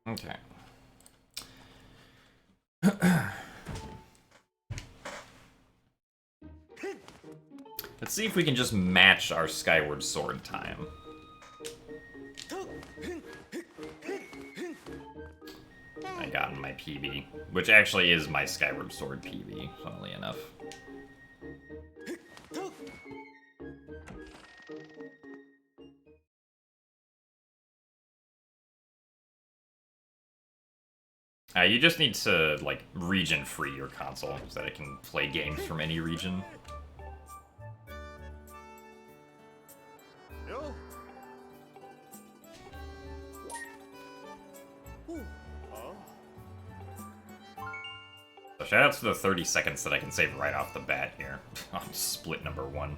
Okay. Let's see if we can just match our Skyward Sword time. I got in my PB, which actually is my Skyward Sword PB, funnily enough. You just need to, like, region-free your console so that it can play games from any region. So shoutouts to the 30 seconds that I can save right off the bat here on split number 1.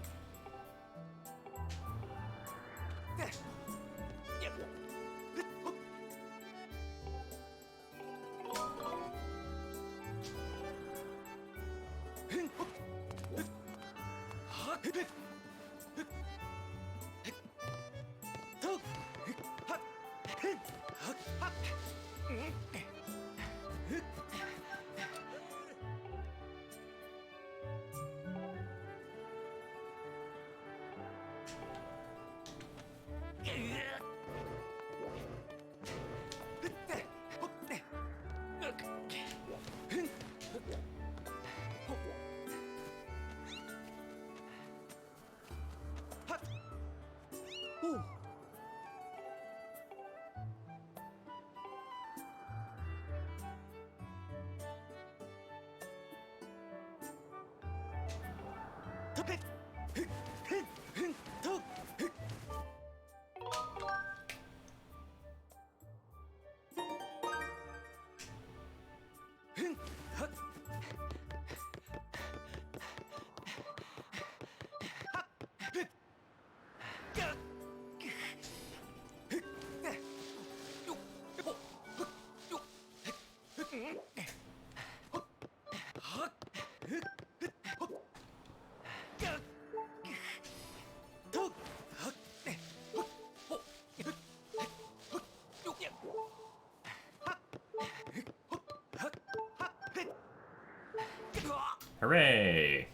Hooray!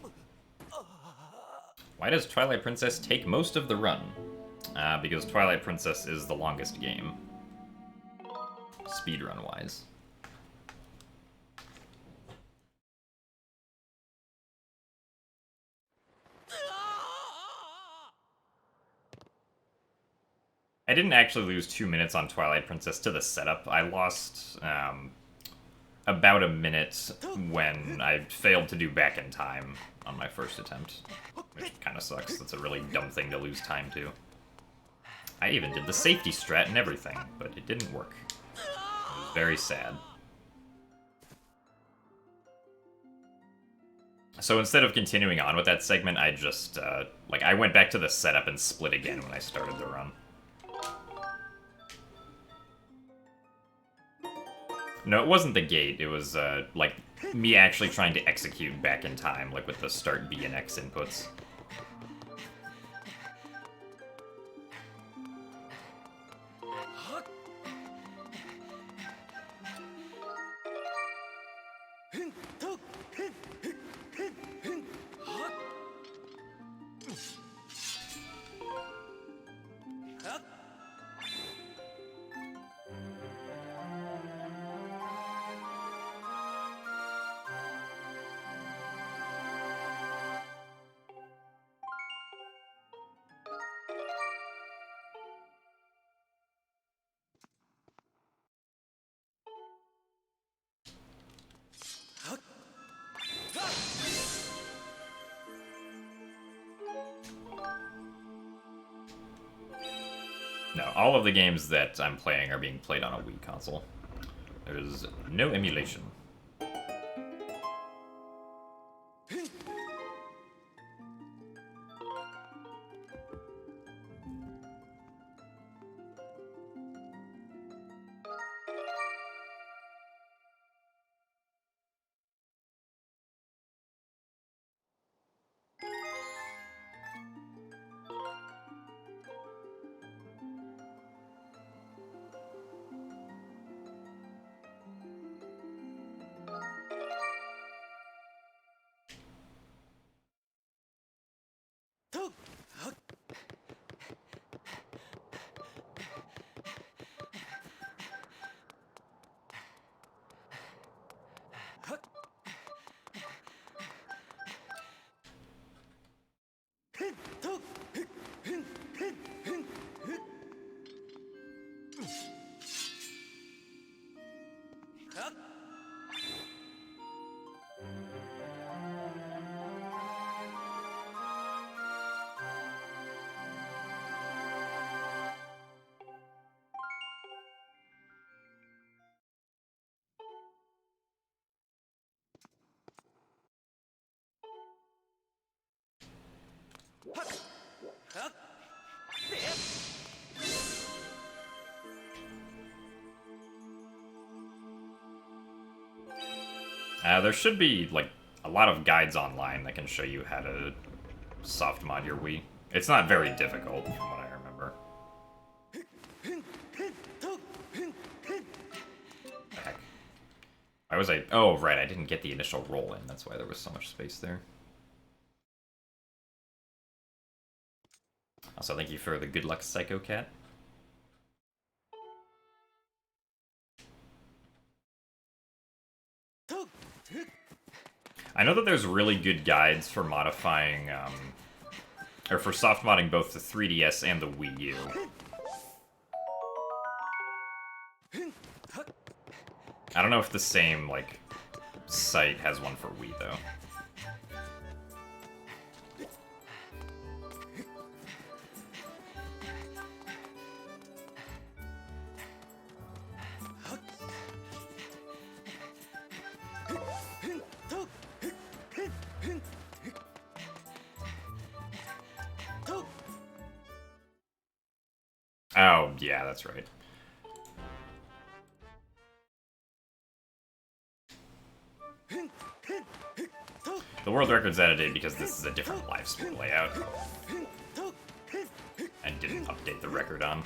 Why does Twilight Princess take most of the run? Because Twilight Princess is the longest game. Speedrun-wise. I didn't actually lose 2 minutes on Twilight Princess to the setup. I lost about a minute when I failed to do back in time on my first attempt. Which kind of sucks. That's a really dumb thing to lose time to. I even did the safety strat and everything, but it didn't work. It was very sad. So instead of continuing on with that segment, I just, I went back to the setup and split again when I started the run. No, it wasn't the gate. It was, me actually trying to execute back in time, like with the start B and X inputs. No, all of the games that I'm playing are being played on a Wii console. There's no emulation. There should be, like, a lot of guides online that can show you how to soft mod your Wii. It's not very difficult, from what I remember. Heck. Why was I... Oh, right, I didn't get the initial roll in. That's why there was so much space there. Also, thank you for the good luck, Psycho Cat. I know that there's really good guides for modifying, or for soft modding both the 3DS and the Wii U. I don't know if the same, like, site has one for Wii, though. Oh, yeah, that's right. The world record's edited because this is a different live spin layout. And didn't update the record on.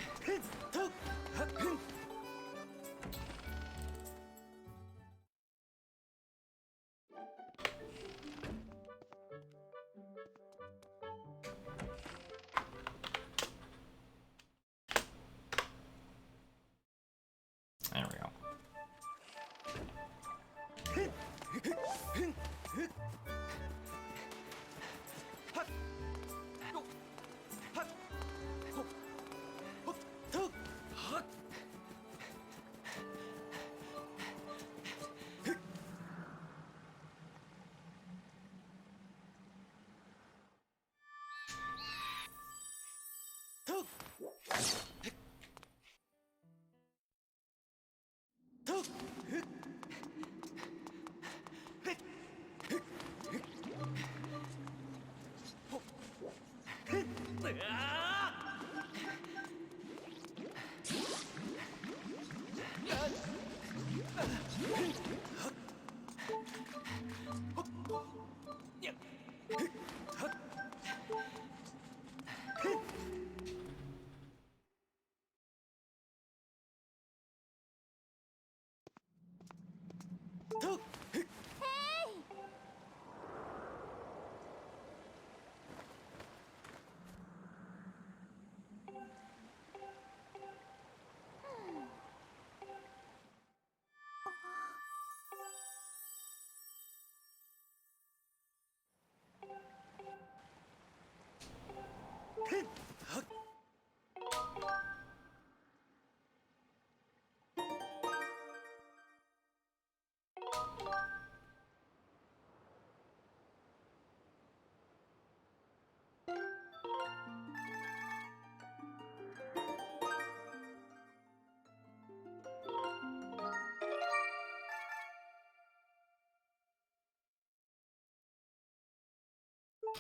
There we go.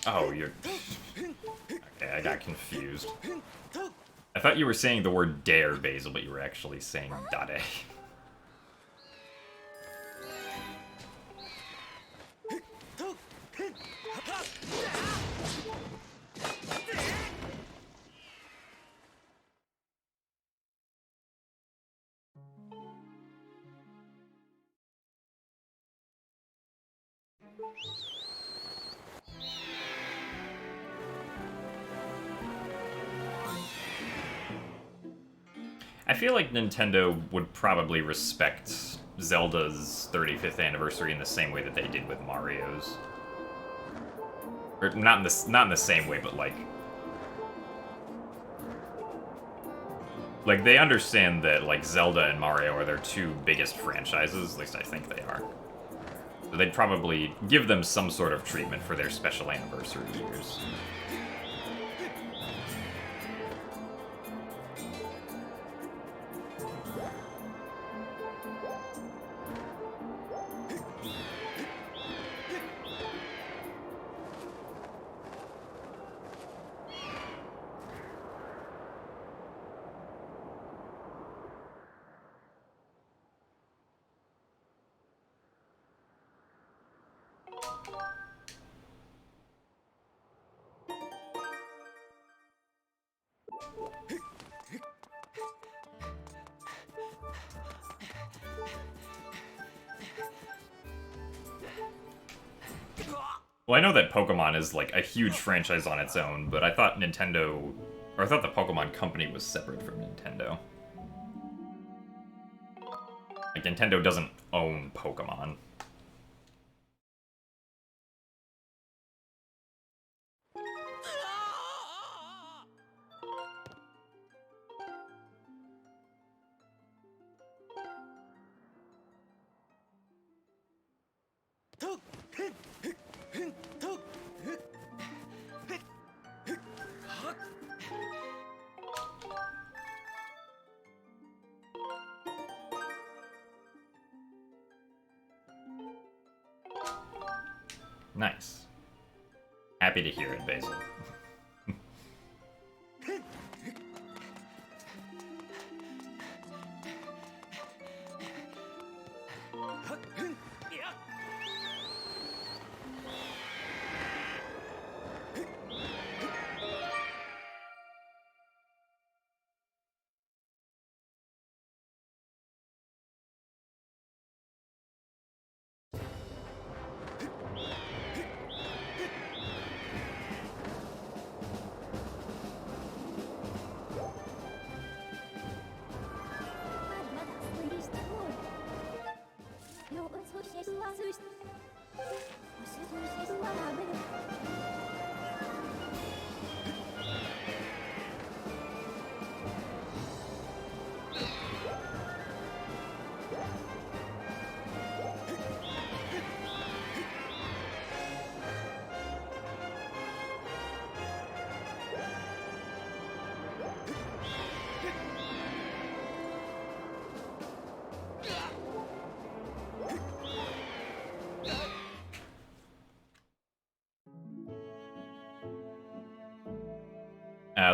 Oh, you're... Okay, I got confused. I thought you were saying the word dare, Basil, but you were actually saying dade. I feel like Nintendo would probably respect Zelda's 35th anniversary in the same way that they did with Mario's. Or not in the same way, but like they understand that like Zelda and Mario are their two biggest franchises, at least I think they are. So they'd probably give them some sort of treatment for their special anniversary years. Well, I know that Pokemon is like a huge franchise on its own, but I thought Nintendo, or I thought the Pokemon Company was separate from Nintendo. Like, Nintendo doesn't own Pokemon. Nice. Happy to hear it, Basil.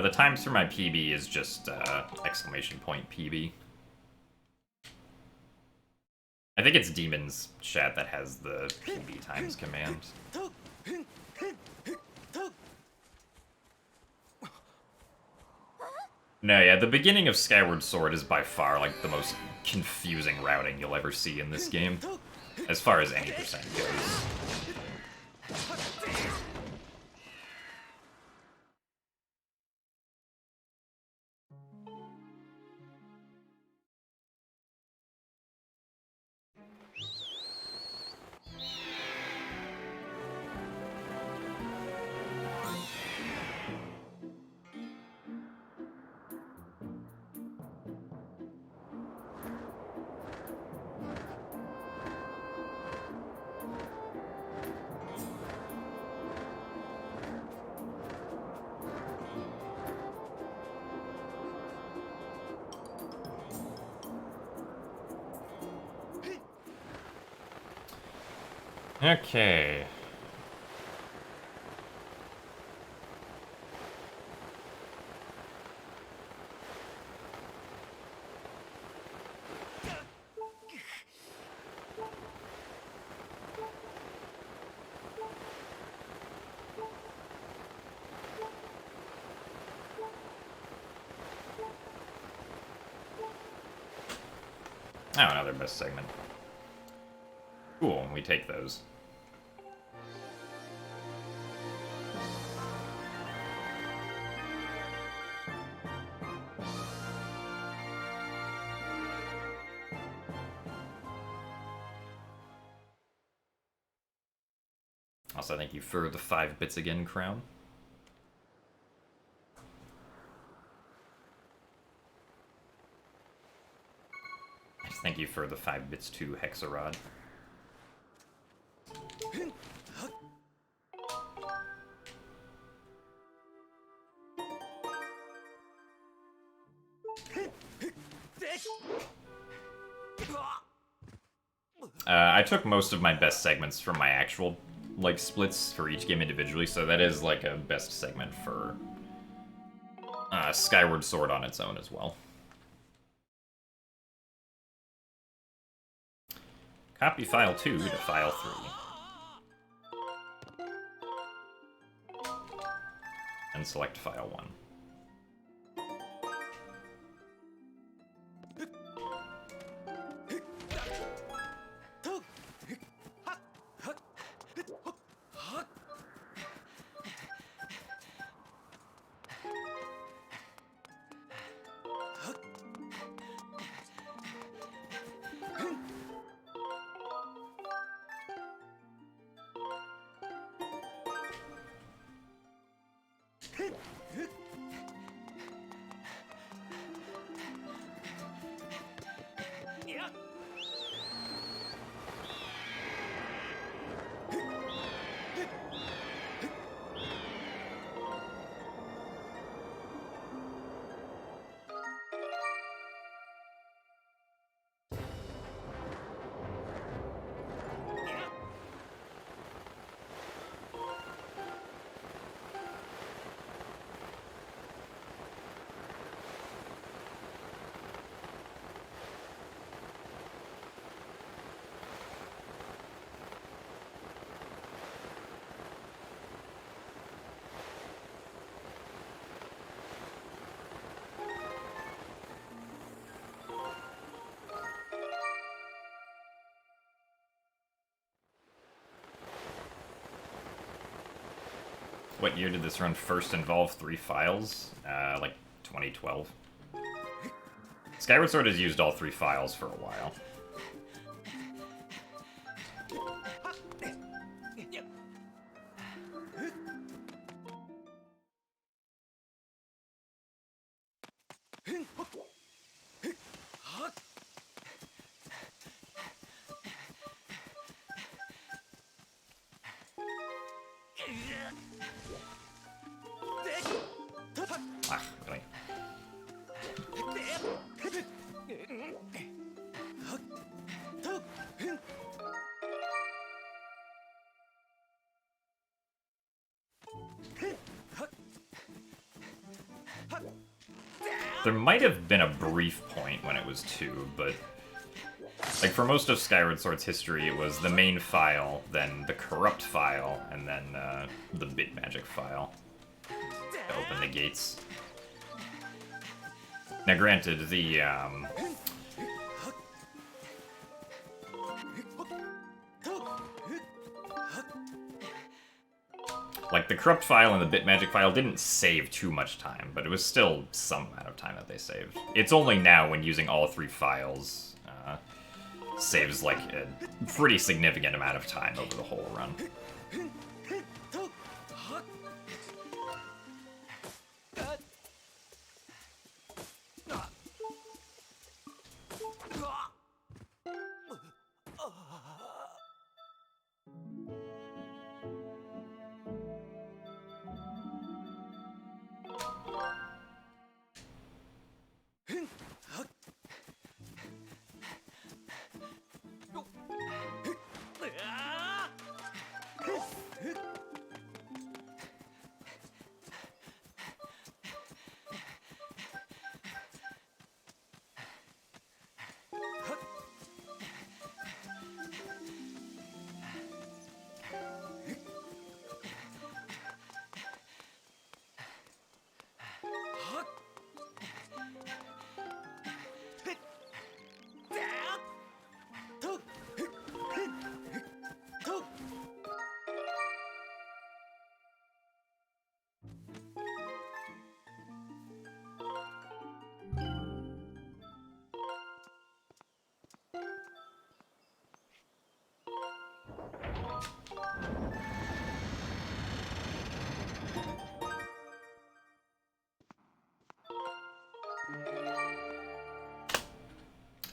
The times for my PB is just exclamation point PB. I think it's Demon's chat that has the PB times command. No, yeah, the beginning of Skyward Sword is by far like the most confusing routing you'll ever see in this game, as far as any percent goes. Okay. Oh, another best segment. Cool, we take those. Also, thank you for the 5 bits again, Crown. Thank you for the 5 bits to Hexarod. I took most of my best segments from my actual, like, splits for each game individually, so that is, like, a best segment for Skyward Sword on its own as well. Copy file 2 to file 3. And select file 1. What year did this run first involve 3 files? Like 2012. Skyward Sword has used all 3 files for a while. Ah, really? There might have been a brief point when it was 2, but like for most of Skyward Sword's history, it was the main file, then the corrupt file, and then the bit magic file to open the gates. Now, granted, the like the corrupt file and the bit magic file didn't save too much time, but it was still some amount of time that they saved. It's only now when using all 3 files saves like a pretty significant amount of time over the whole run.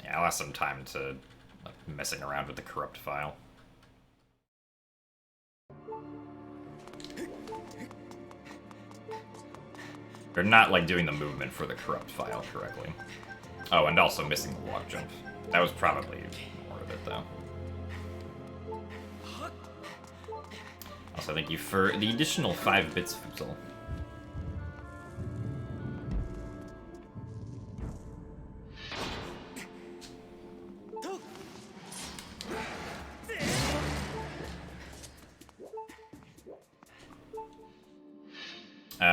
Yeah, I lost some time to like, messing around with the corrupt file. Or not like doing the movement for the corrupt file correctly. Oh, and also missing the walk jump. That was probably more of it though. Also, thank you for the additional 5 bits, Fuzel.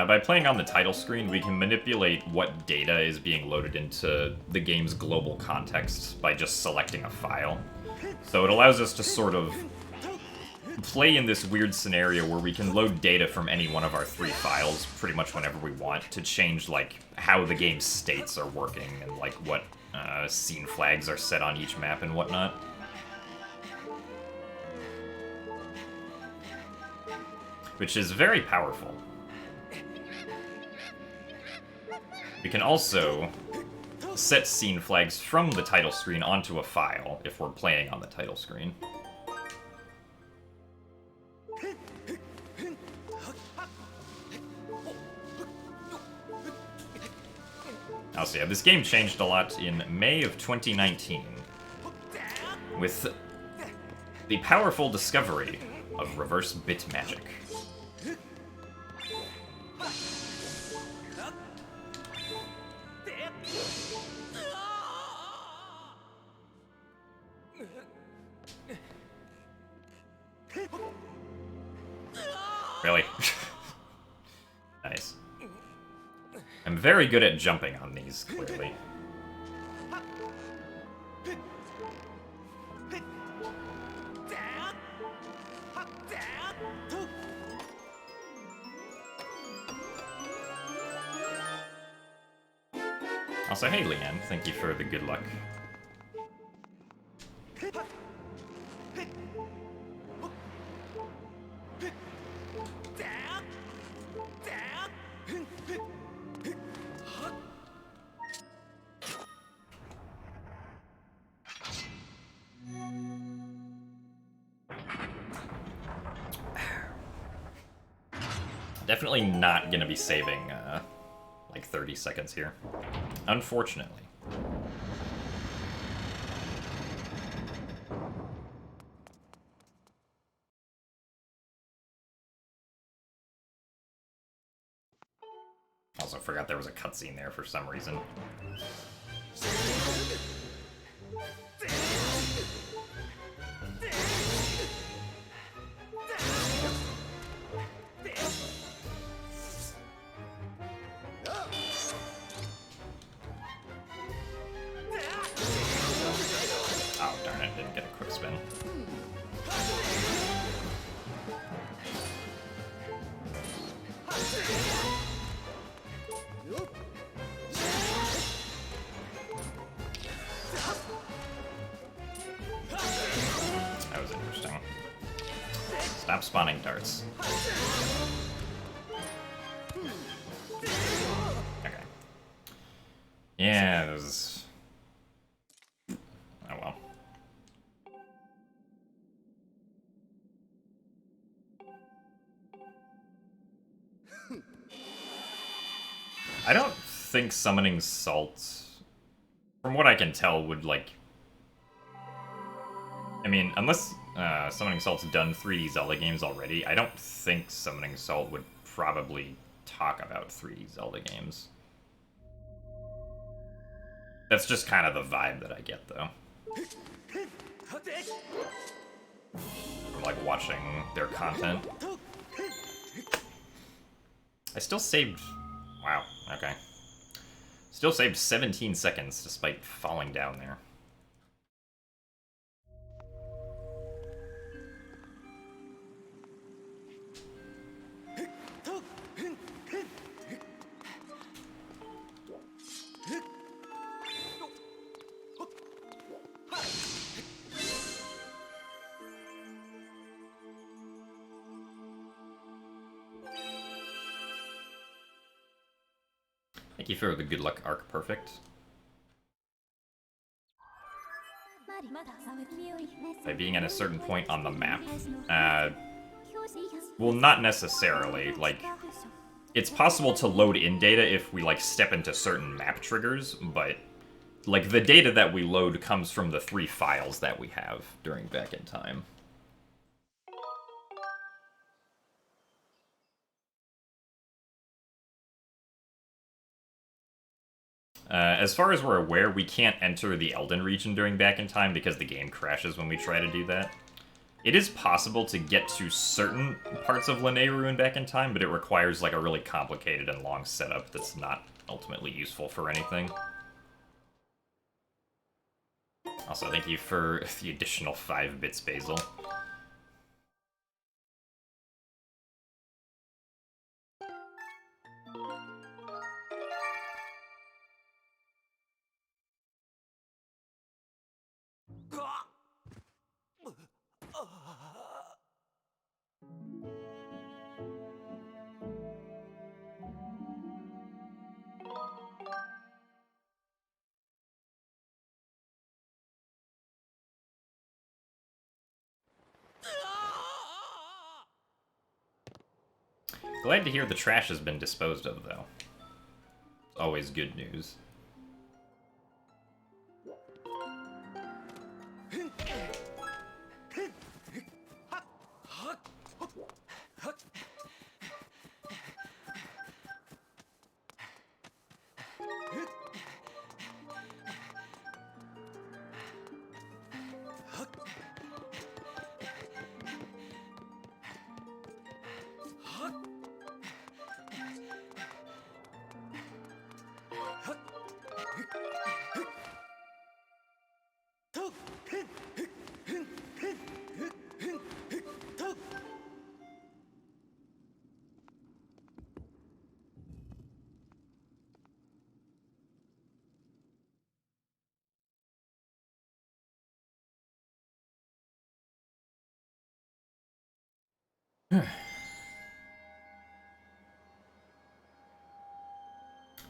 By playing on the title screen, we can manipulate what data is being loaded into the game's global context by just selecting a file. So it allows us to sort of play in this weird scenario where we can load data from any one of our 3 files pretty much whenever we want to change like how the game's states are working and like what scene flags are set on each map and whatnot. Which is very powerful. We can also set scene flags from the title screen onto a file if we're playing on the title screen. Also, yeah, this game changed a lot in May of 2019 with the powerful discovery of reverse bit magic. Really? Nice. I'm very good at jumping on these, clearly. Also, hey Leanne, thank you for the good luck. Definitely not gonna be saving, like 30 seconds here. Unfortunately. Also forgot there was a cutscene there for some reason. Oh, darn it, didn't get a quick spin. That was interesting. Stop spawning darts. Okay. Yeah, it was... Oh well. I don't think summoning Salt, from what I can tell, would, like... I mean, unless Summoning Salt's done 3D Zelda games already, I don't think Summoning Salt would probably talk about 3D Zelda games. That's just kind of the vibe that I get, though. From, like, watching their content. I still saved... Wow, okay. Still saved 17 seconds despite falling down there. Thank you for the good luck arc perfect. By being at a certain point on the map. Well, not necessarily. Like, it's possible to load in data if we, like, step into certain map triggers, but, like, the data that we load comes from the 3 files that we have during Back in Time. As far as we're aware, we can't enter the Elden region during Back in Time because the game crashes when we try to do that. It is possible to get to certain parts of Lanayru in Back in Time, but it requires like a really complicated and long setup that's not ultimately useful for anything. Also, thank you for the additional 5 bits, Basil. Glad to hear the trash has been disposed of, though. Always good news.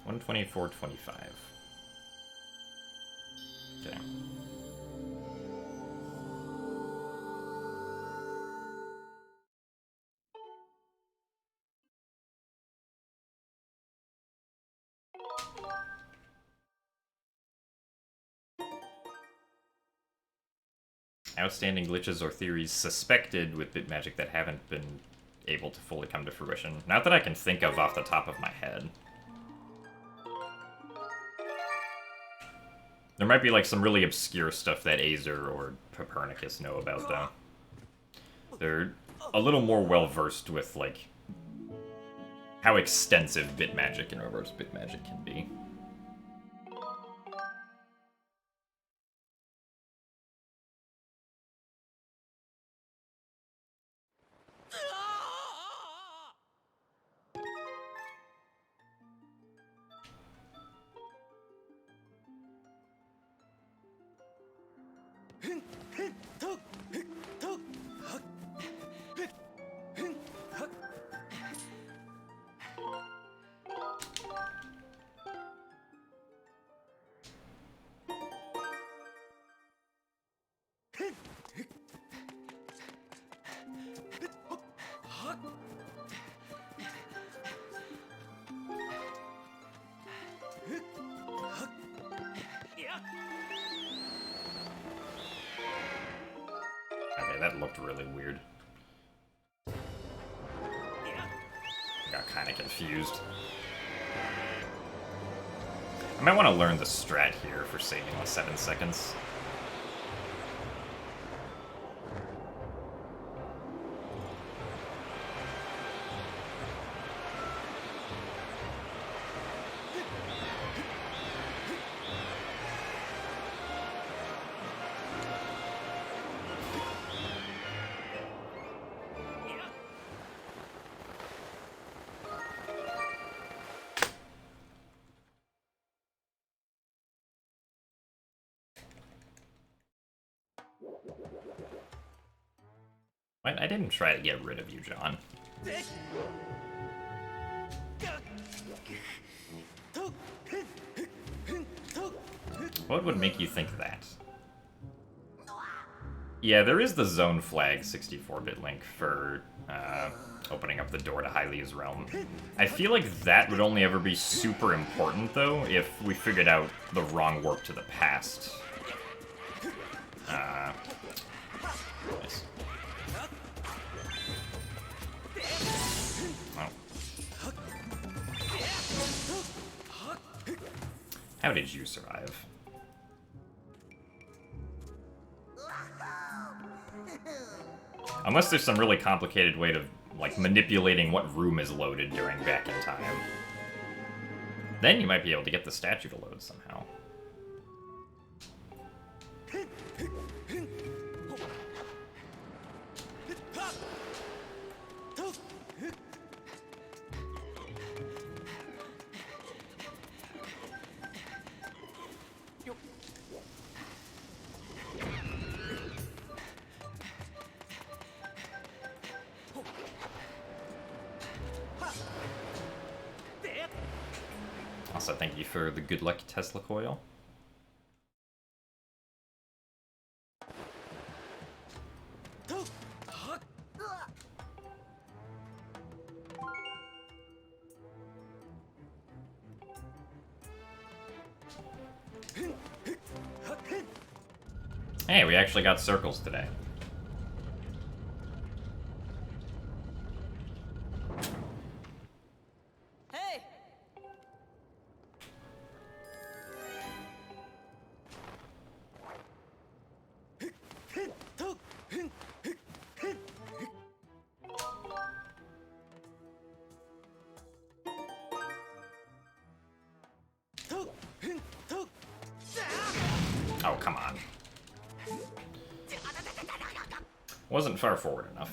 $124.25. Okay. Outstanding glitches or theories suspected with BitMagic that haven't been able to fully come to fruition. Not that I can think of off the top of my head. There might be like some really obscure stuff that Azer or Copernicus know about, though. They're a little more well-versed with, like, how extensive BitMagic and reverse BitMagic can be. Okay, that looked really weird. Got kind of confused. I might want to learn the strat here for saving the 7 seconds. What? I didn't try to get rid of you, John. What would make you think that? Yeah, there is the zone flag 64-bit link for opening up the door to Hylia's realm. I feel like that would only ever be super important, though, if we figured out the wrong warp to the past. Nice. Oh. How did you survive? Unless there's some really complicated way of, like, manipulating what room is loaded during back in time. Then you might be able to get the statue to load somehow. Also, thank you for the good luck Tesla coil. Hey, we actually got circles today. Hey! Oh, come on. Wasn't far forward enough.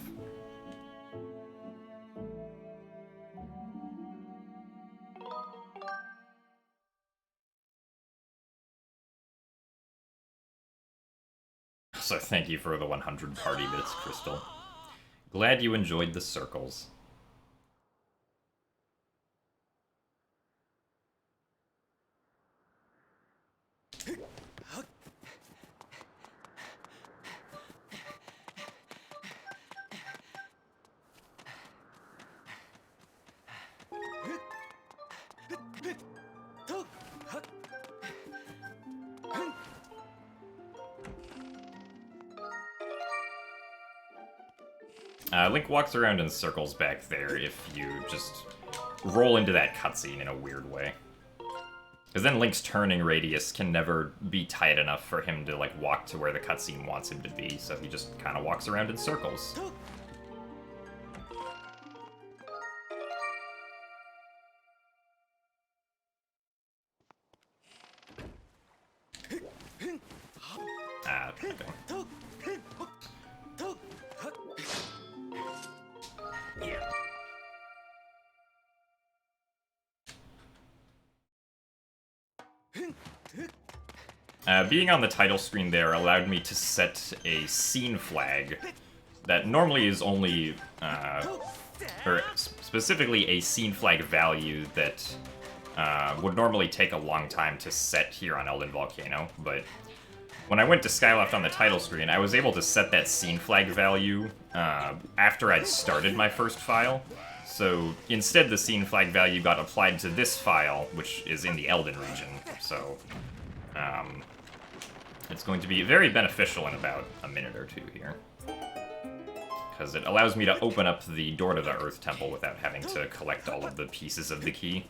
So thank you for the 100 party bits, Crystal. Glad you enjoyed the circles. Link walks around in circles back there if you just roll into that cutscene in a weird way. Because then Link's turning radius can never be tight enough for him to like walk to where the cutscene wants him to be, so he just kind of walks around in circles. Okay. Being on the title screen there allowed me to set a scene flag that normally is only, or specifically a scene flag value that would normally take a long time to set here on Eldin Volcano, but when I went to Skyloft on the title screen, I was able to set that scene flag value after I'd started my first file. So instead the scene flag value got applied to this file, which is in the Eldin region, so it's going to be very beneficial in about a minute or two here. Because it allows me to open up the door to the Earth Temple without having to collect all of the pieces of the key.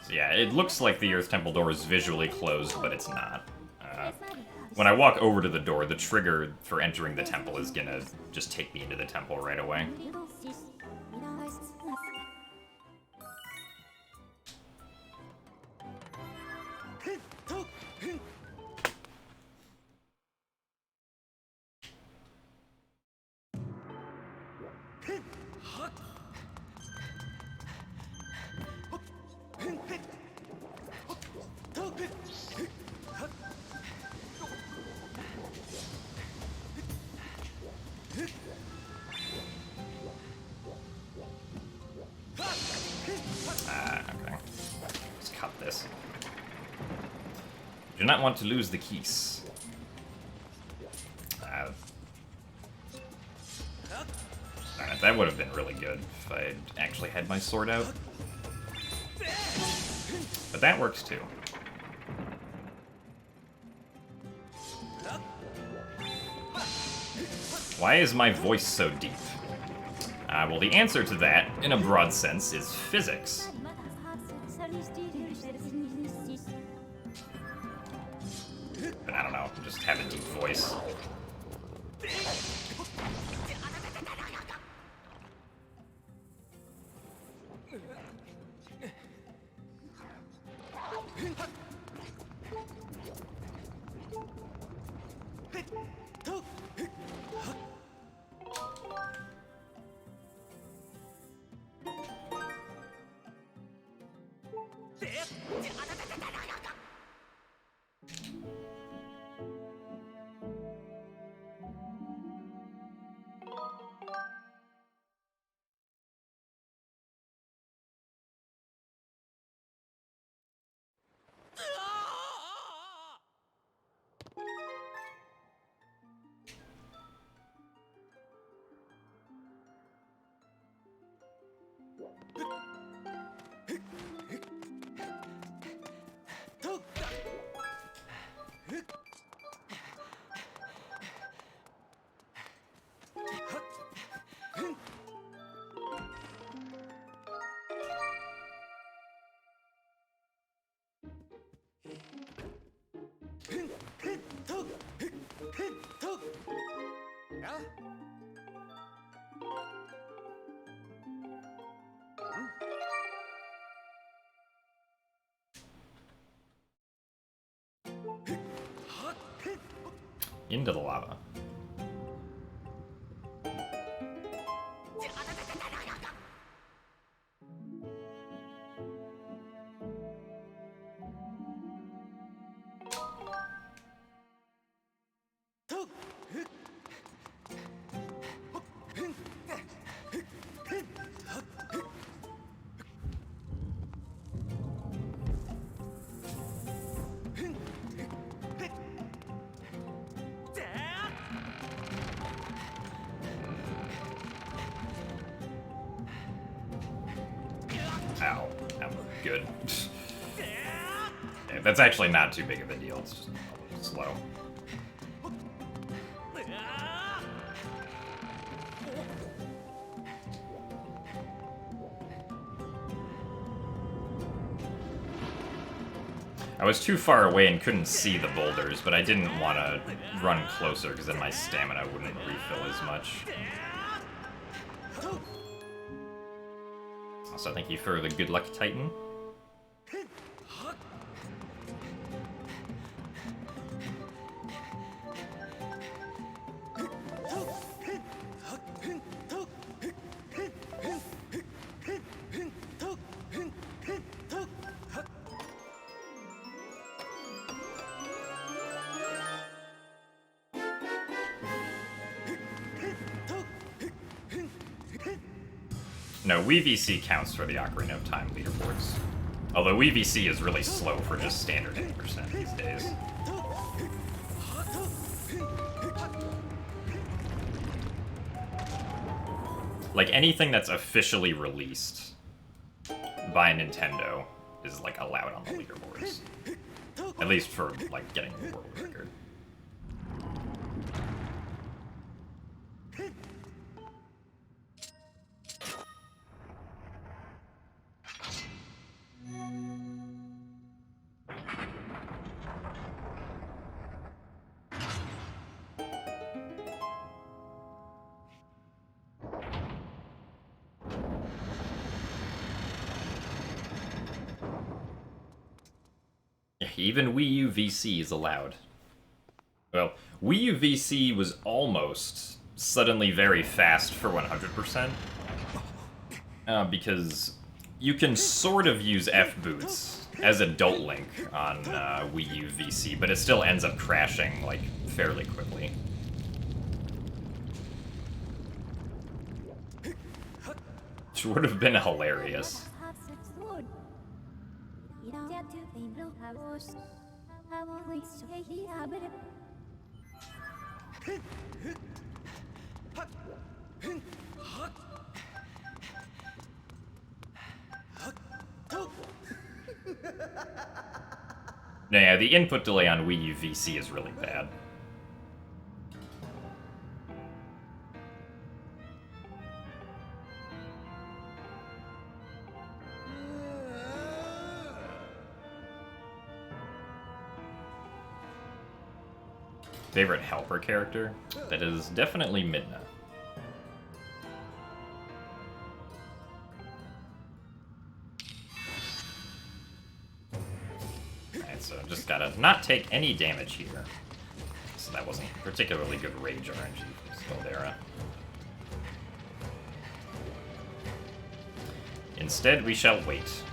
So yeah, it looks like the Earth Temple door is visually closed, but it's not. When I walk over to the door, the trigger for entering the temple is gonna just take me into the temple right away. Okay. Let's cut this. Do not want to lose the keys. That would have been really good if I actually had my sword out. But that works too. Why is my voice so deep? Well, the answer to that, in a broad sense, is physics. But I don't know, just have a deep voice. Into the lava. Ow. That was good. Okay, that's actually not too big of a deal. It's just a little slow. I was too far away and couldn't see the boulders, but I didn't want to run closer because then my stamina wouldn't refill as much. Also, thank you for the good luck, Titan. No, WeeVC counts for the Ocarina of Time leaderboards. Although WeeVC is really slow for just standard 8% these days. Like, anything that's officially released by Nintendo is, like, allowed on the leaderboards. At least for, like, getting the world record. Even Wii U VC is allowed. Well, Wii U VC was almost suddenly very fast for 100%. Because you can sort of use F-boots as Adult Link on Wii U VC, but it still ends up crashing, like, fairly quickly. Which would have been hilarious. Yeah, the input delay on Wii U VC is really bad. Favorite helper character? That is definitely Midna. Alright, so just gotta not take any damage here. So that wasn't particularly good rage RNG from Scaldera. Instead, we shall wait.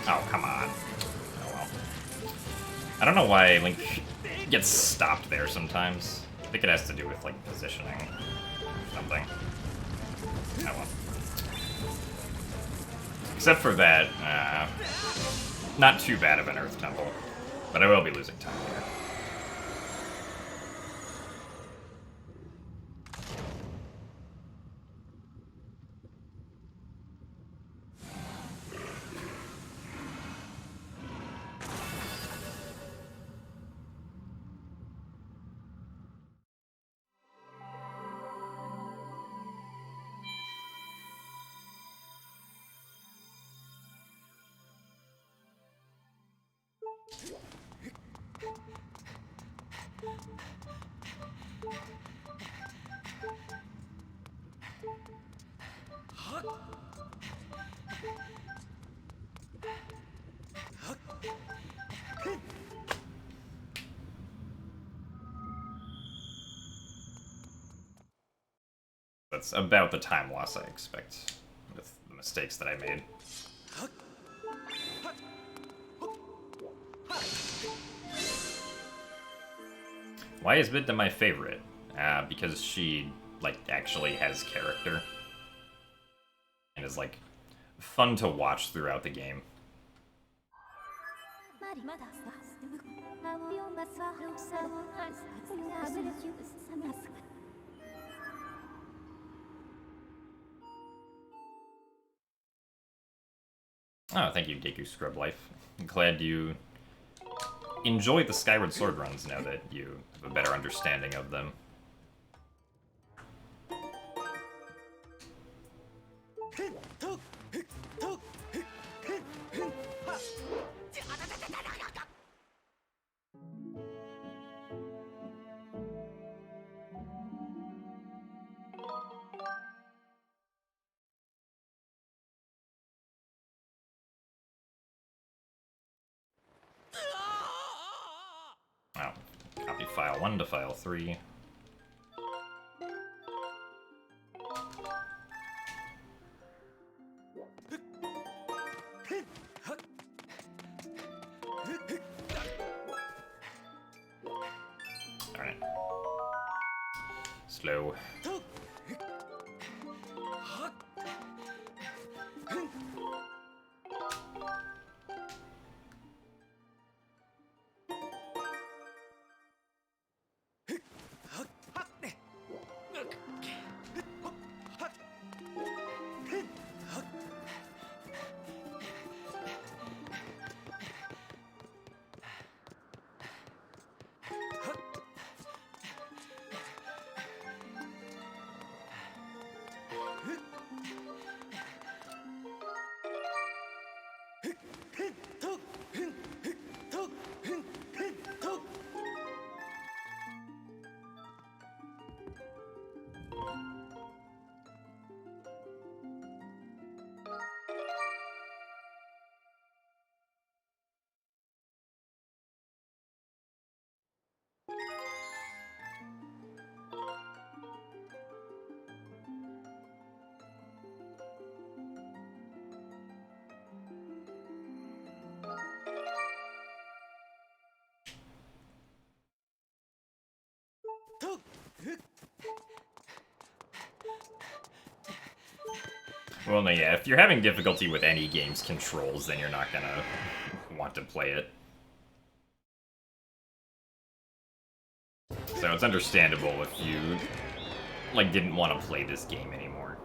Oh, come on. Oh well. I don't know why Link gets stopped there sometimes. I think it has to do with, like, positioning or something. Oh well. Except for that, not too bad of an Earth Temple. But I will be losing time here. That's about the time loss I expect with the mistakes that I made. Why is Midna my favorite? Because she, like, actually has character. And is, like, fun to watch throughout the game. Oh, thank you, Deku Scrub Life. I'm glad you enjoy the Skyward Sword runs now that you have a better understanding of them. Oh, copy file 1 to file 3. Alright. Slow. Well, no, yeah, if you're having difficulty with any game's controls, then you're not gonna want to play it. So it's understandable if you, like, didn't want to play this game anymore.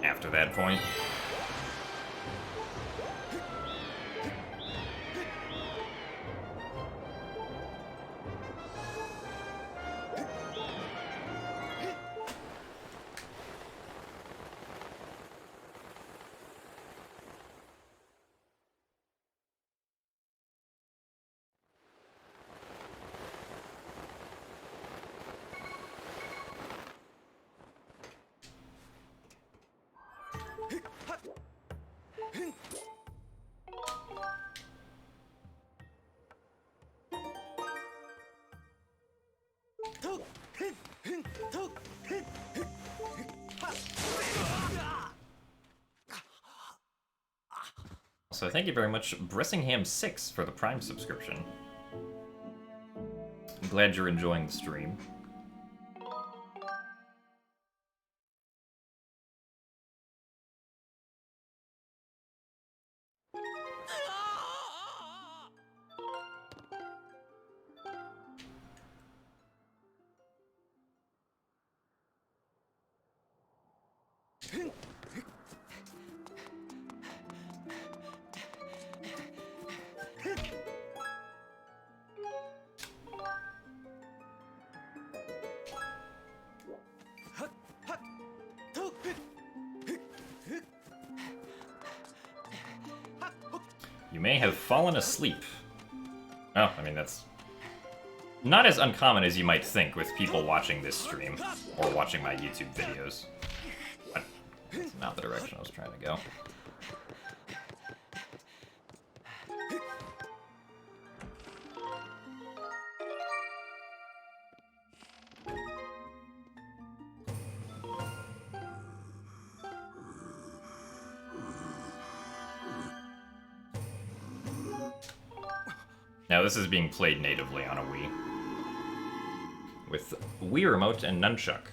After that point. So thank you very much, Bressingham6, for the Prime subscription. I'm glad you're enjoying the stream. You may have fallen asleep. Oh, I mean, that's not as uncommon as you might think with people watching this stream, or watching my YouTube videos. But that's not the direction I was trying to go. Now this is being played natively on a Wii. With Wii Remote and Nunchuck.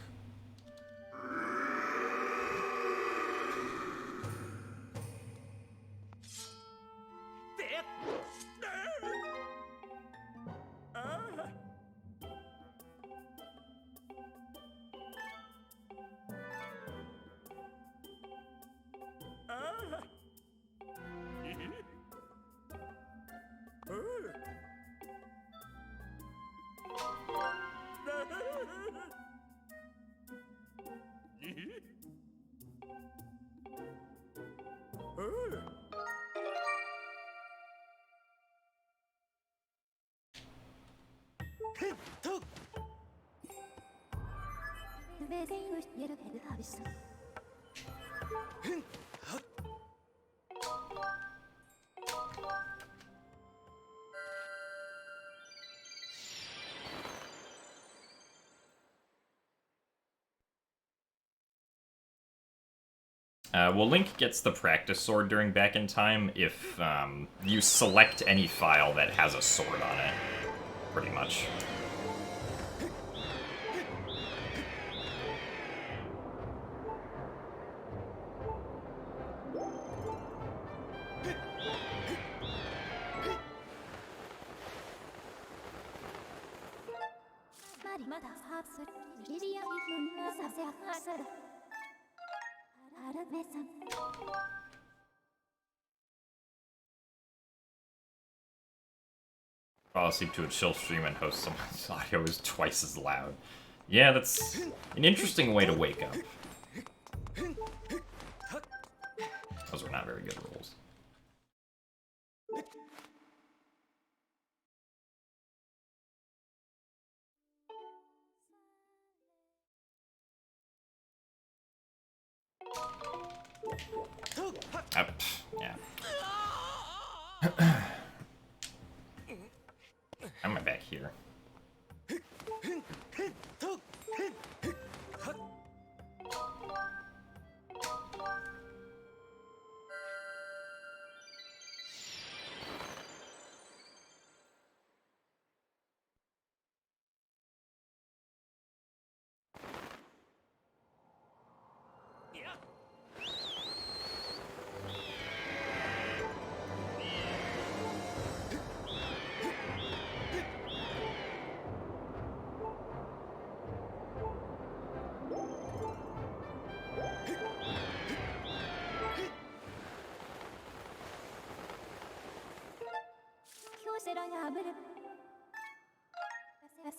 Well, Link gets the practice sword during Back in Time if you select any file that has a sword on it, pretty much. Fall asleep to a chill stream and host someone's audio is twice as loud. Yeah, that's an interesting way to wake up. Those were not very good rolls. Yeah. How am I back here?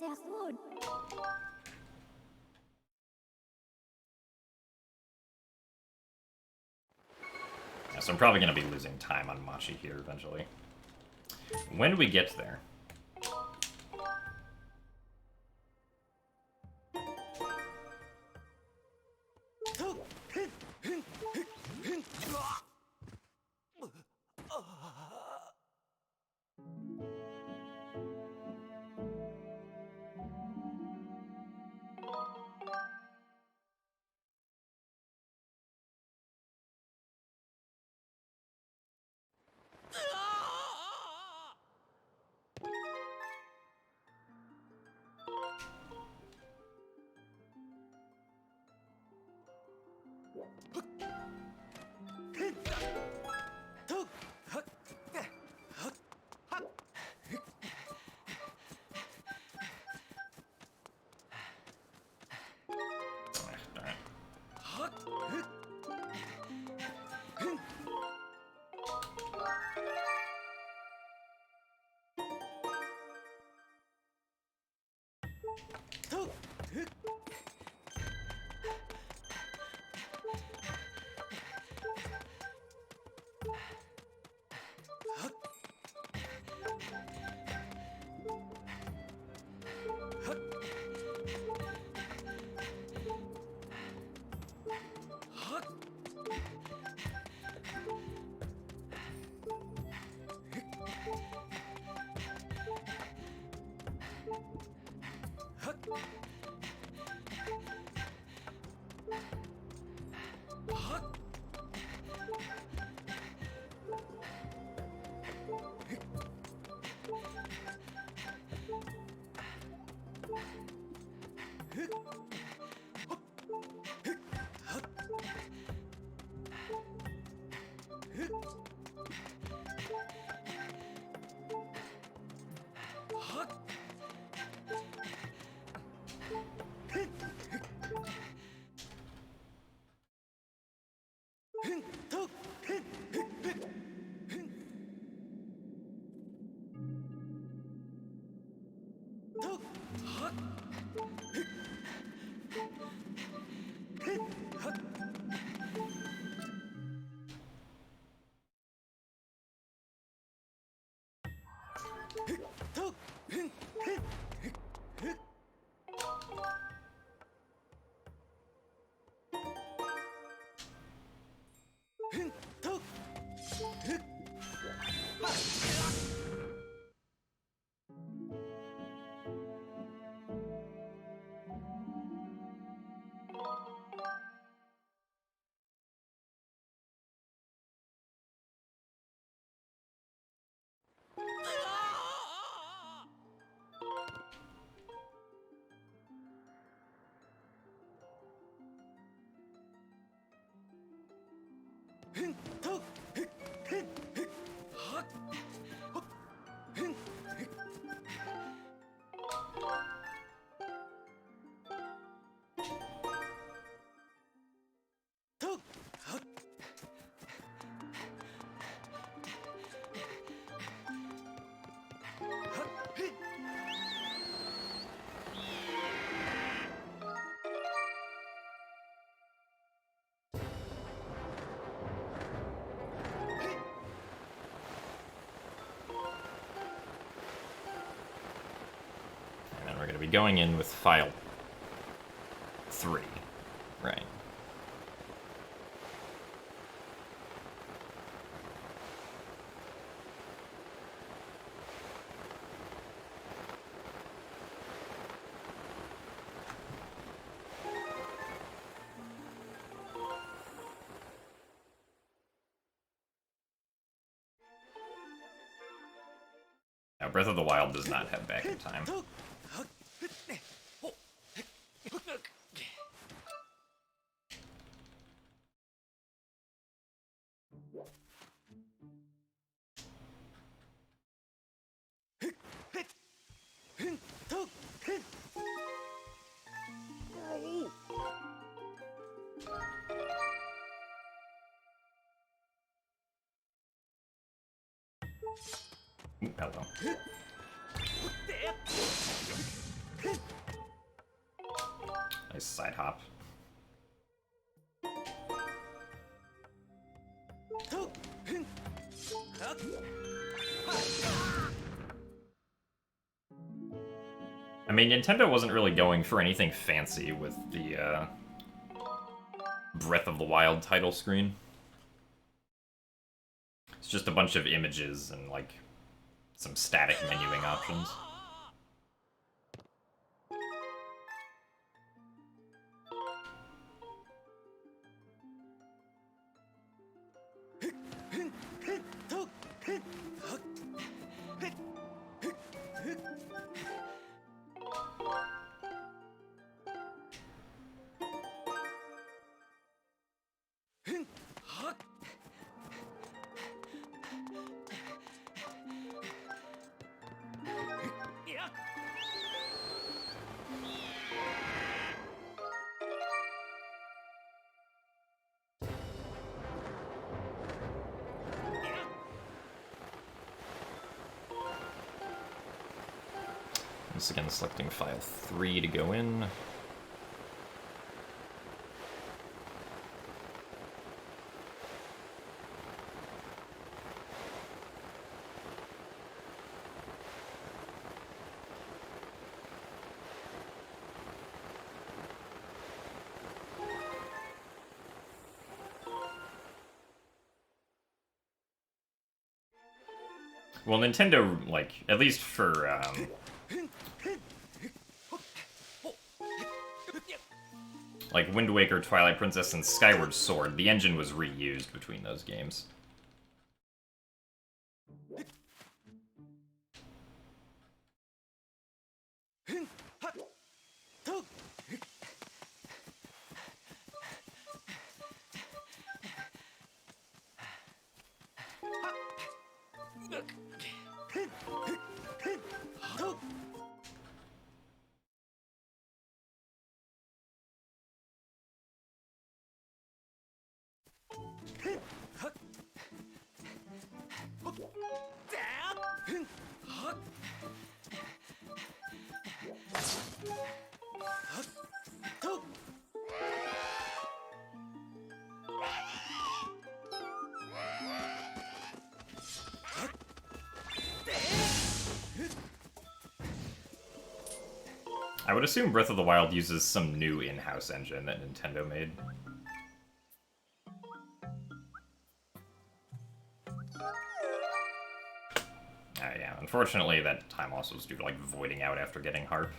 Yeah, so I'm probably going to be losing time on Machi here eventually. When do we get there? We're going to be going in with file 3, right? Now, Breath of the Wild does not have back in time. Ooh, hello. Nice side hop. I mean, Nintendo wasn't really going for anything fancy with the Breath of the Wild title screen. It's just a bunch of images and, like, some static menuing options. Once again, selecting file 3 to go in. Well, Nintendo, like, at least for, like Wind Waker, Twilight Princess, and Skyward Sword, the engine was reused between those games. I would assume Breath of the Wild uses some new in-house engine that Nintendo made. Yeah, unfortunately that time loss was due to, like, voiding out after getting Harp.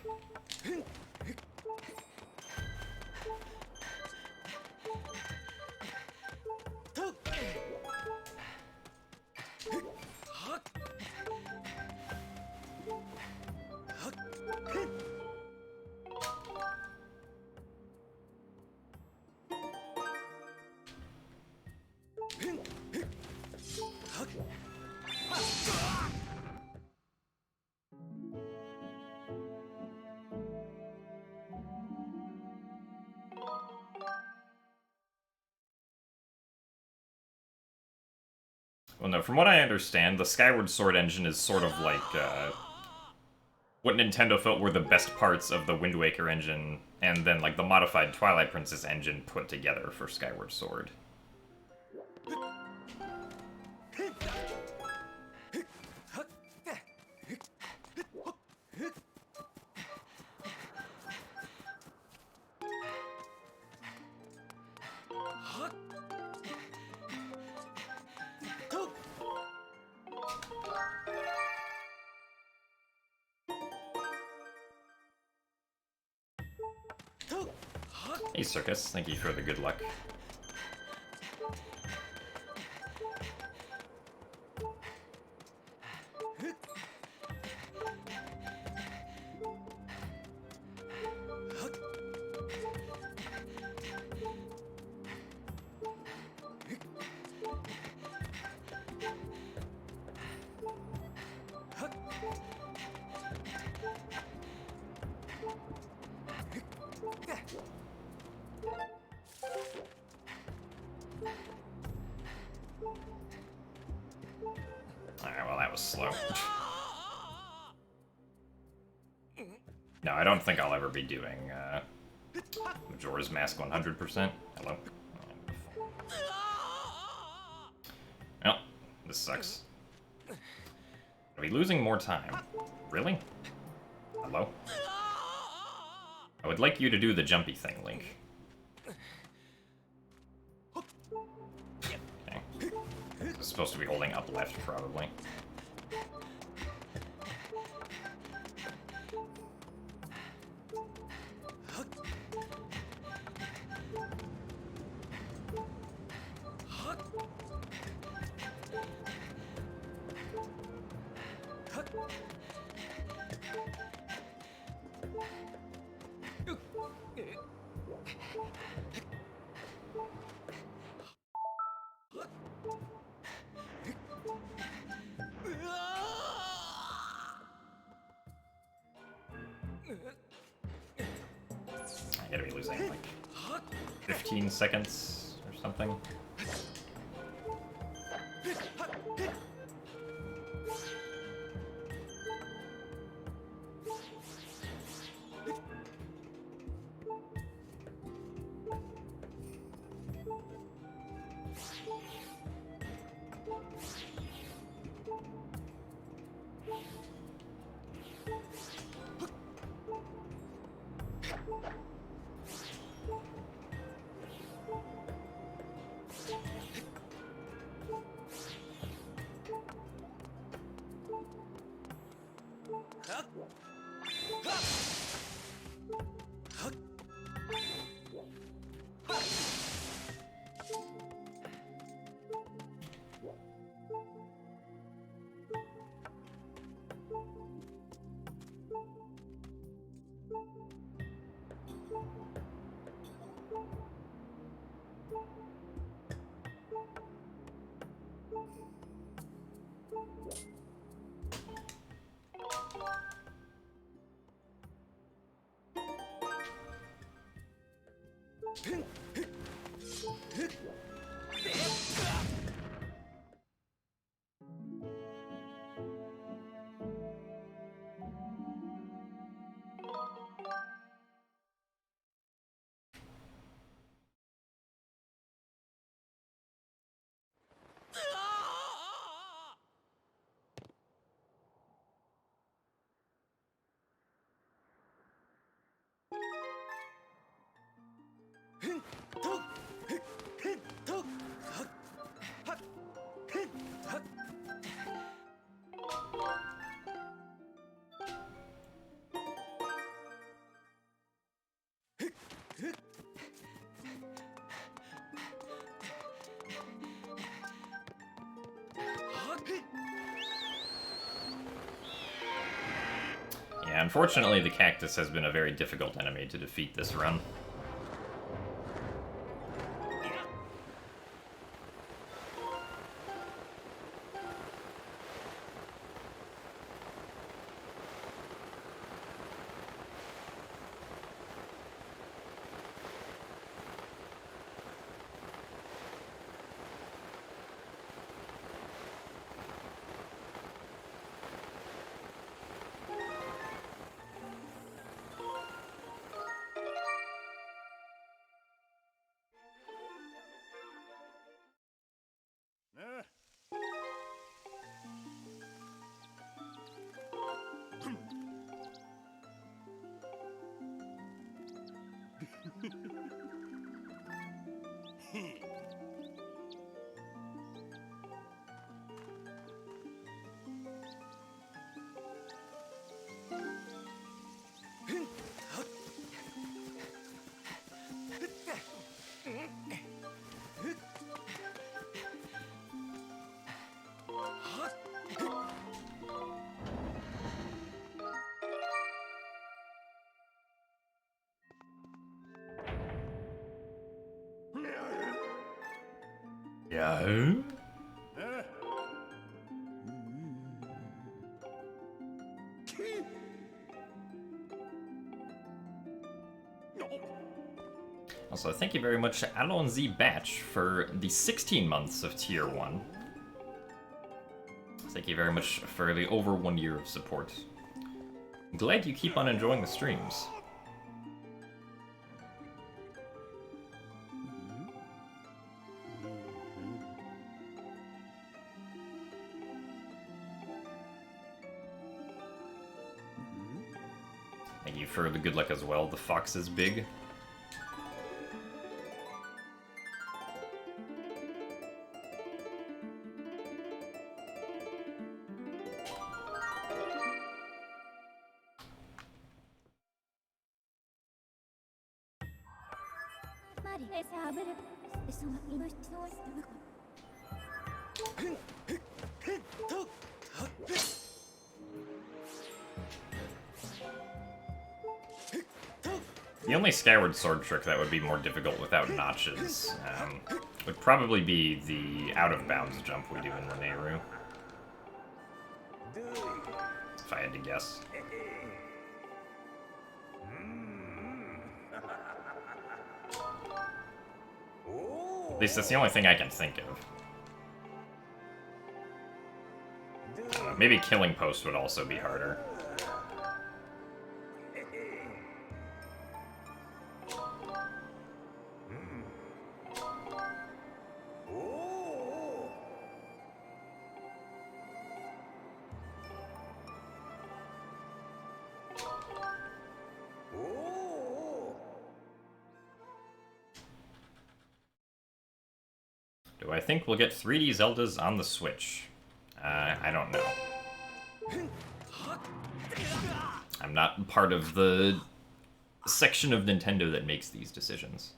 Well, no, from what I understand, the Skyward Sword engine is sort of like, what Nintendo felt were the best parts of the Wind Waker engine, and then, like, the modified Twilight Princess engine put together for Skyward Sword. Hey, Circus, thank you for the good luck. Alright, well, that was slow. No, I don't think I'll ever be doing Majora's Mask 100%. Hello? Well, this sucks. Are we losing more time? Really? Hello? I would like you to do the jumpy thing, Link. Okay. It's supposed to be holding up left, probably. I gotta be losing like 15 seconds or something. Yeah, unfortunately the cactus has been a very difficult enemy to defeat this run. Yeah. Also, thank you very much, Alonzi Batch, for the 16 months of Tier 1. Thank you very much for the over 1 year of support. Glad you keep on enjoying the streams. Thank you for the good luck as well. The fox is big. The only Skyward Sword trick that would be more difficult without notches would probably be the out-of-bounds jump we do in Lanayru. If I had to guess. At least that's the only thing I can think of. Maybe Killing Post would also be harder. Do I think we'll get 3D Zeldas on the Switch? I don't know. I'm not part of the section of Nintendo that makes these decisions.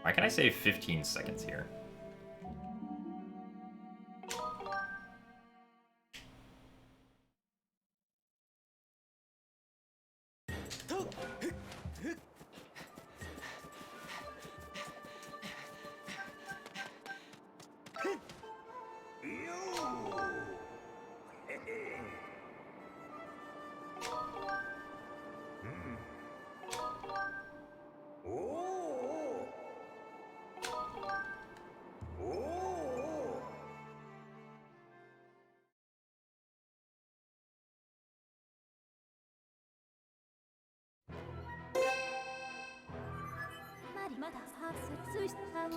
Why can I save 15 seconds here?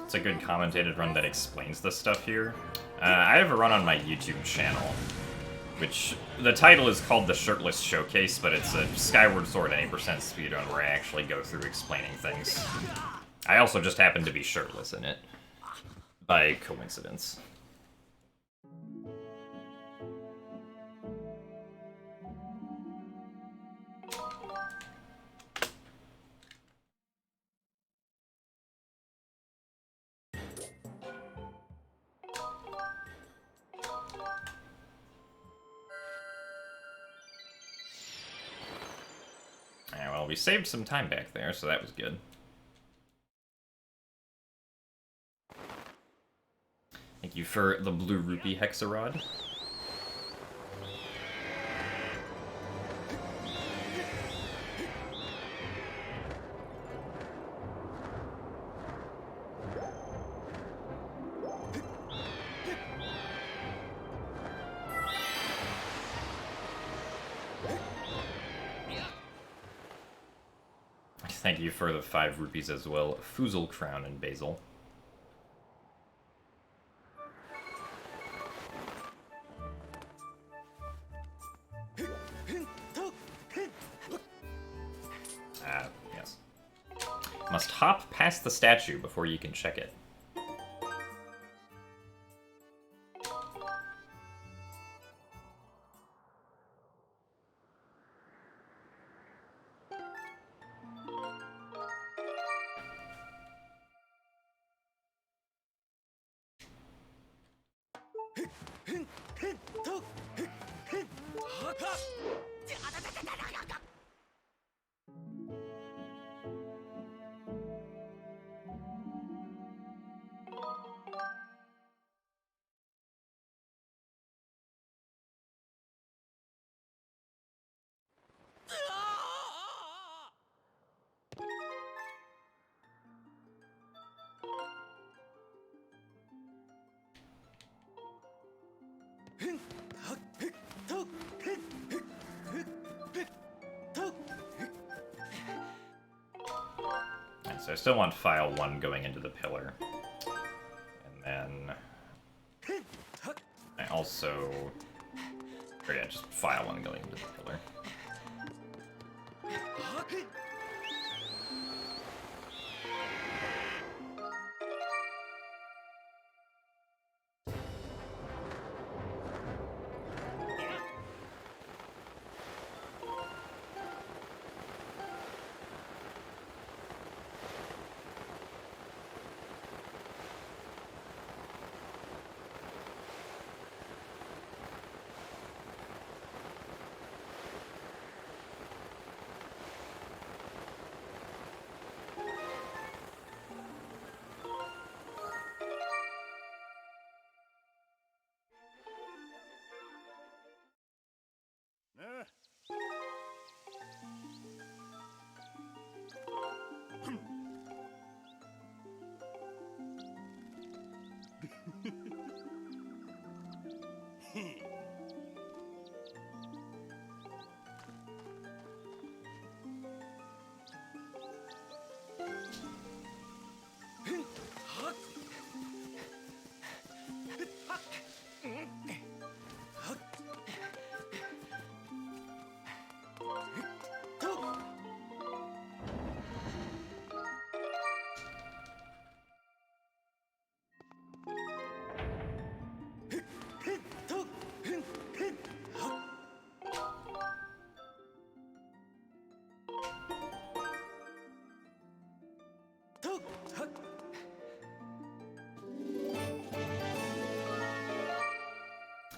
It's a good commentated run that explains this stuff here. I have a run on my YouTube channel, which the title is called The Shirtless Showcase, but it's a Skyward Sword 80% speedrun where I actually go through explaining things. I also just happen to be shirtless in it, by coincidence. We saved some time back there, so that was good. Thank you for the blue rupee hexarod. Thank you for the 5 rupees as well. Foozle Crown and Basil. Yes. Must hop past the statue before you can check it. So I still want file 1 going into the pillar. And then I also... Or yeah, just file 1 going into the pillar.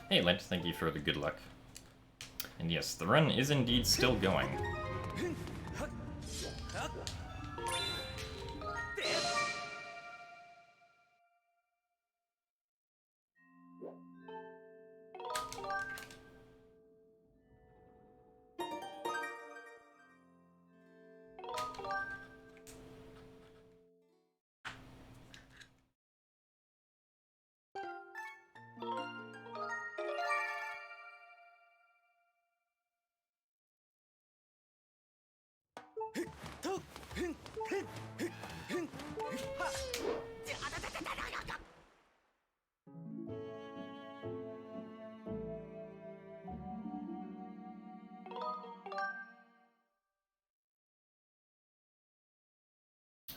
Hey Lent, thank you for the good luck. And yes, the run is indeed still going.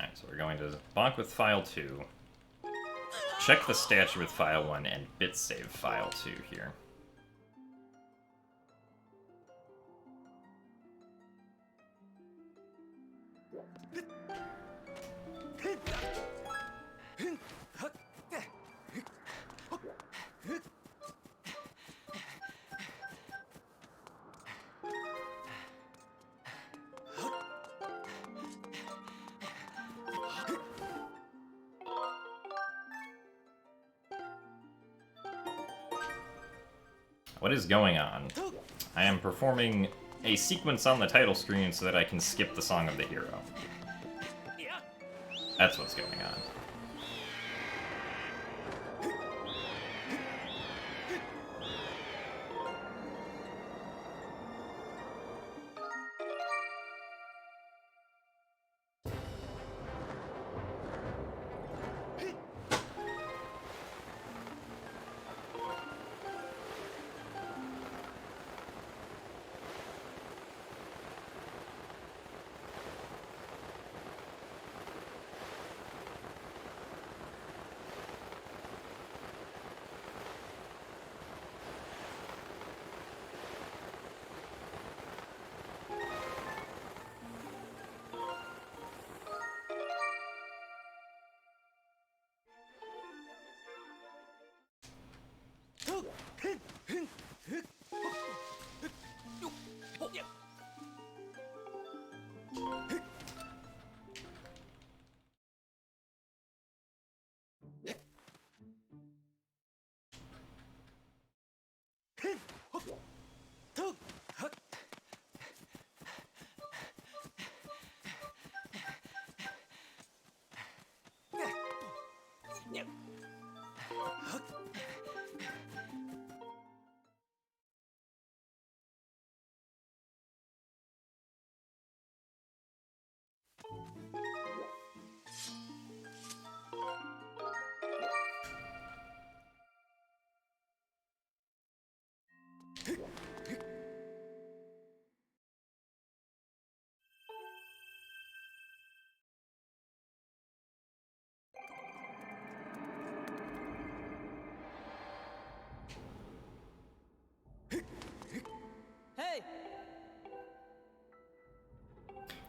Alright, so we're going to bonk with file 2, check the statue with file 1, and bit save file 2 here. What is going on? I am performing a sequence on the title screen so that I can skip the Song of the Hero. That's what's going on.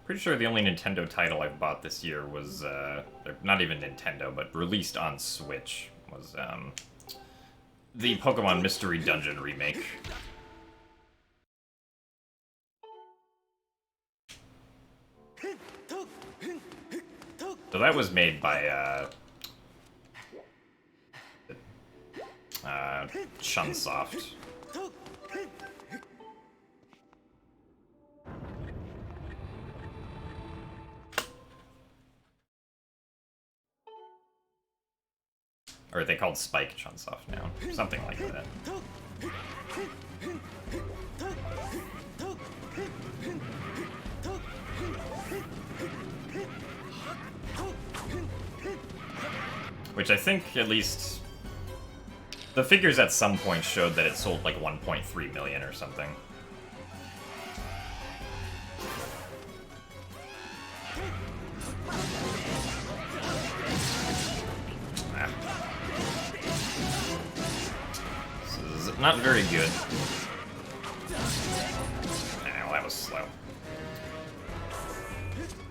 Pretty sure the only Nintendo title I've bought this year was, not even Nintendo, but released on Switch, was, the Pokemon Mystery Dungeon remake. So that was made by, Chunsoft. Or are they called Spike Chunsoft now? Something like that. Which I think, at least, the figures at some point showed that it sold like 1.3 million or something. This is not very good. Well, that was slow.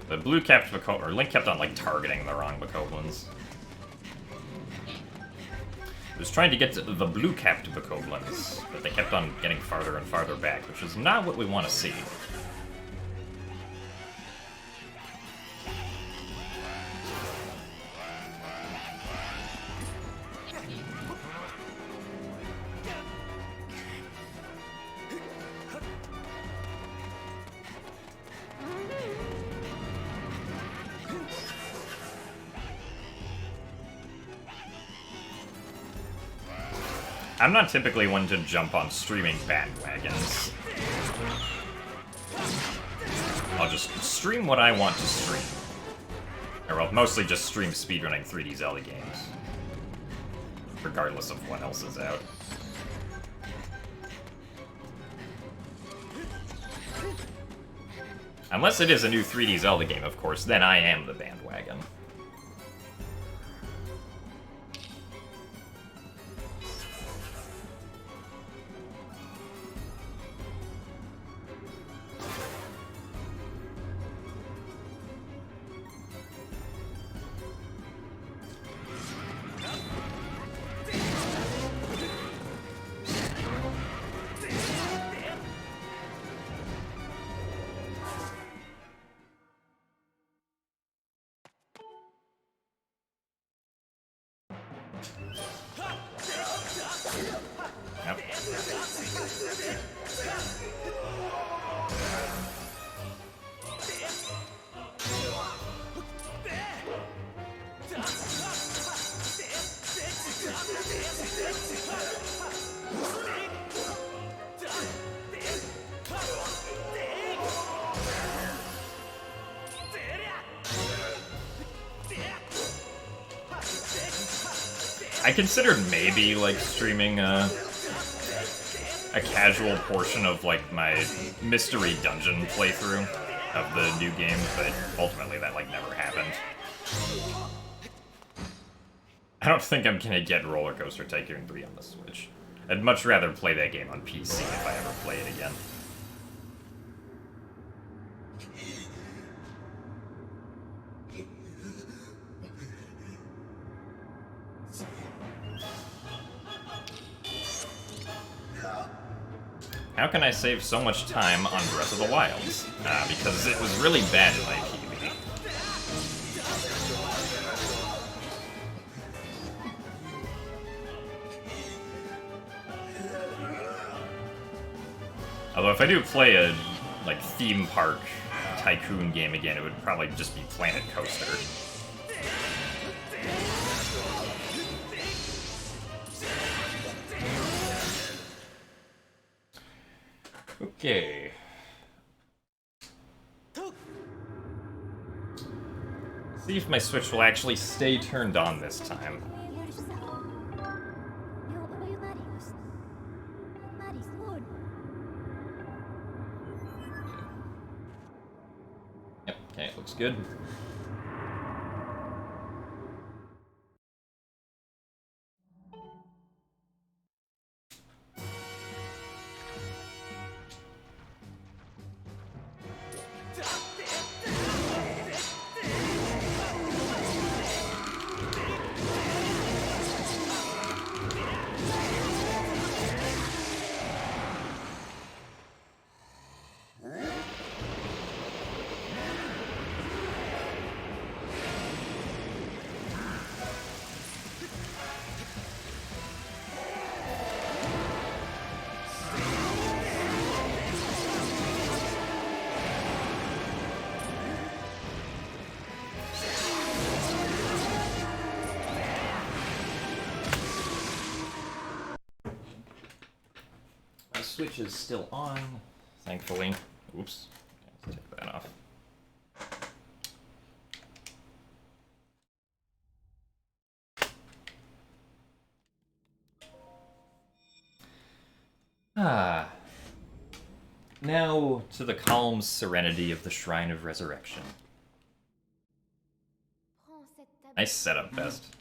The blue kept or Link kept on like targeting the wrong Bokoblins. I was trying to get to the blue-capped Bokoblins, but they kept on getting farther and farther back, which is not what we want to see. I'm not typically one to jump on streaming bandwagons. I'll just stream what I want to stream. Or, well, mostly just stream speedrunning 3D Zelda games. Regardless of what else is out. Unless it is a new 3D Zelda game, of course, then I am the bandwagon. I considered maybe, like, streaming a casual portion of, like, my Mystery Dungeon playthrough of the new game, but ultimately that, like, never happened. I don't think I'm gonna get Roller Coaster Tycoon 3 on the Switch. I'd much rather play that game on PC if I ever play it again. How can I save so much time on Breath of the Wild? Because it was really bad in my PB. Although if I do play a, like, theme park tycoon game again, it would probably just be Planet Coaster. Okay. See if my Switch will actually stay turned on this time. Yep, okay, it looks good. switch is still on, thankfully. Oops. Let's take that off. Ah. Now to the calm serenity of the Shrine of Resurrection. Nice setup, Best.